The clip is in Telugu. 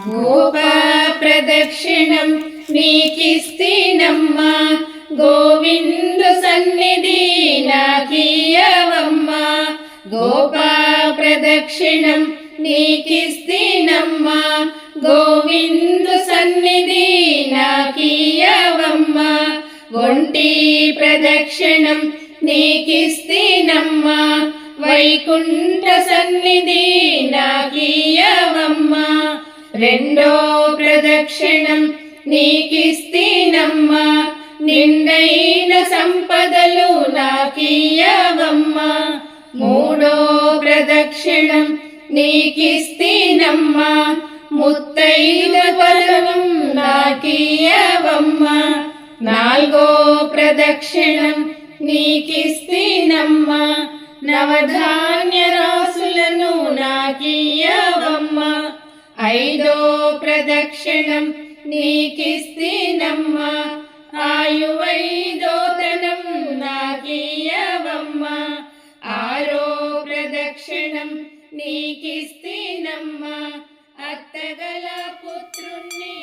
గోపా ప్రదక్షిణం నీకిస్తీనమ్మా, గోవిందు సన్నిధి నాకియ్యవమ్మా. గోపా ప్రదక్షిణం నీకిస్తీనమ్మా, గోవిందు సన్నిధి నాకియ్యవమ్మా. ఒంటి ప్రదక్షిణం నీకిస్తీనమ్మా, వైకుంఠ సన్నిధి నాకియ్యవమ్మా. రెండో ప్రదక్షిణం నీకిస్తీనమ్మా, నిండైన సంపదలు నాకియ్యవమ్మా. మూడో ప్రదక్షిణం నీకిస్తీనమ్మా, ముత్తైద పదవం నాకియ్యవమ్మా. నాలుగో ప్రదక్షిణం నీకిస్తీనమ్మా, నవధాన్య రాసులను నాకియ్యవమ్మా. ఐదో ప్రదక్షిణం నీకిస్తీనమ్మా, ఆయువైదోతనం నాకియ్యవమ్మా. ఆరో ప్రదక్షిణం నీకిస్తీనమ్మా, అత్తగల పుత్రుణ్ణి